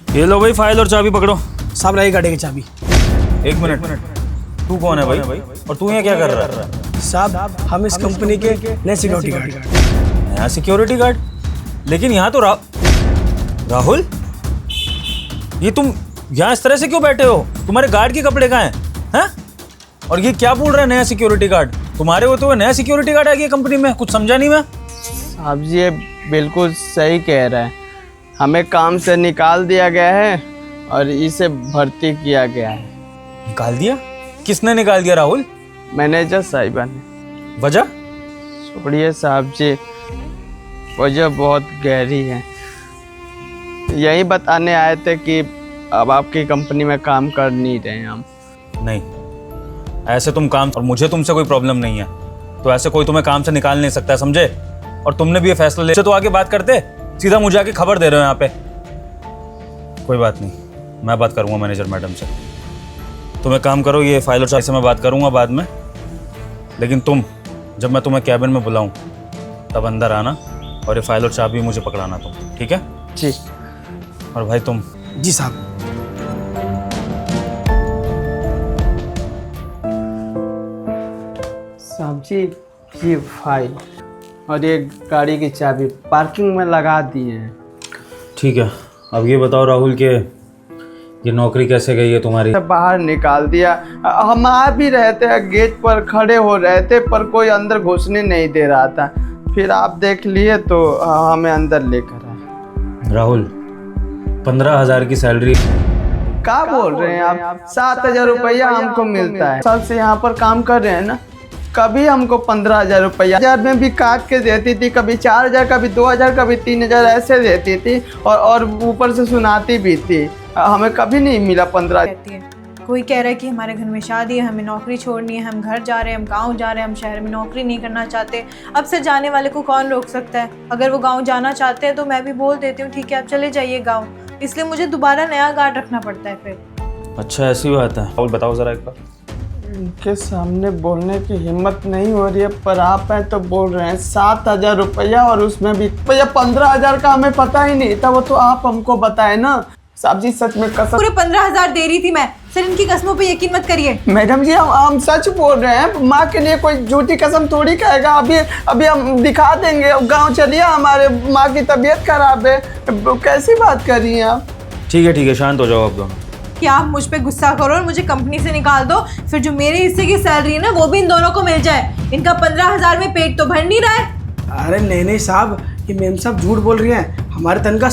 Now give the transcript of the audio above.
ये लो भाई, फाइल और चाबी पकड़ो। साहब रही गाड़ी की चाबी। एक मिनट, तू कौन है भाई और तू यहाँ क्या कर रहा है? साहब हम इस कंपनी के नए सिक्योरिटी गार्ड। नया सिक्योरिटी गार्ड? लेकिन यहाँ तो राहुल, ये तुम यहाँ इस तरह से क्यों बैठे हो? तुम्हारे गार्ड के कपड़े कहाँ हैं? और ये क्या बोल रहा है नया सिक्योरिटी गार्ड? तुम्हारे होते हुए नया सिक्योरिटी गार्ड आ गया कंपनी में? कुछ समझा नहीं मैं। साहब जी ये बिल्कुल सही कह रहा है, हमें काम से निकाल दिया गया है और इसे भर्ती किया गया है। निकाल दिया? किसने निकाल दिया राहुल? मैनेजर साहिबा ने। वजह? छोड़िए साहब जी, वजह बहुत गहरी है। यही बताने आए थे कि अब आपकी कंपनी में काम कर नहीं रहे हम। नहीं, ऐसे तुम काम, और मुझे तुमसे कोई प्रॉब्लम नहीं है, तो ऐसे कोई तुम्हें काम से निकाल नहीं सकता है, समझे? और तुमने भी ये फैसला ले तो आगे बात करते, सीधा मुझे आके खबर दे रहे हो यहाँ पे। कोई बात नहीं, मैं बात करूँगा मैनेजर मैडम से। तुम एक काम करो, ये फाइल और चाबी से मैं बात करूँगा बाद में, लेकिन तुम जब मैं तुम्हें कैबिन में बुलाऊँ तब अंदर आना और ये फाइल और चाबी मुझे पकड़ाना तुम, ठीक है? जी। और भाई तुम? जी साहब। साहब जी ये फाइल और ये गाड़ी की चाबी पार्किंग में लगा दिए हैं। ठीक है, अब ये बताओ राहुल के ये नौकरी कैसे गई है तुम्हारी? बाहर निकाल दिया। हम आ भी रहे थे, गेट पर खड़े हो रहे थे, पर कोई अंदर घुसने नहीं दे रहा था। फिर आप देख लिए तो हमें अंदर लेकर आए। राहुल, 15,000 की सैलरी? क्या बोल रहे हैं आप? 7,000 रुपया हमको मिलता है। साल से यहाँ पर काम कर रहे हैं ना, कभी हमको 15,000 रुपया 1000 में भी काट के देती थी, कभी 4,000, कभी 2,000, कभी 3,000 ऐसे देती थी, और ऊपर से सुनाती भी थी। हमें कभी नहीं मिला 15। कोई कह रहा है कि हमारे घर में शादी है, हमें नौकरी छोड़नी है, हम घर जा रहे हैं, हम गांव जा रहे हैं, हम शहर में नौकरी नहीं करना चाहते। अब से जाने वाले को कौन रोक सकता है? अगर वो गांव जाना चाहते हैं तो मैं भी बोल देती हूँ, ठीक है आप चले जाइए गांव। इसलिए मुझे दोबारा नया गार्ड रखना पड़ता है फिर। अच्छा ऐसी बात है? राहुल बताओ ज़रा एक बार। इनके सामने बोलने की हिम्मत नहीं हो रही है, पर आप हैं तो बोल रहे हैं। 7,000 रुपया, और उसमें भी भैया 15,000 का हमें पता ही नहीं था, वो तो आप हमको बताए ना। साहब जी सच में कसम, पूरे 15,000 दे रही थी मैं। सर इनकी कसमों पे यकीन मत करिए। मैडम जी हम सच बोल रहे हैं, माँ के लिए कोई झूठी कसम थोड़ी कहेगा। अभी हम दिखा देंगे। गांव चलिए, हमारे माँ की तबीयत खराब है। कैसी बात कर रही हैं आप? ठीक है, शांत हो जाओ आप दोनों। कि आप मुझ पे गुस्सा करो और मुझे कंपनी से निकाल दो, फिर जो मेरे हिस्से की सैलरी है ना वो भी इन दोनों को मिल जाए। इनका 15,000 में पेट तो भर नहीं रहा है। अरे नहीं साहब, ये मेम साहब झूठ बोल रही हैं। हमारे तनख्वाह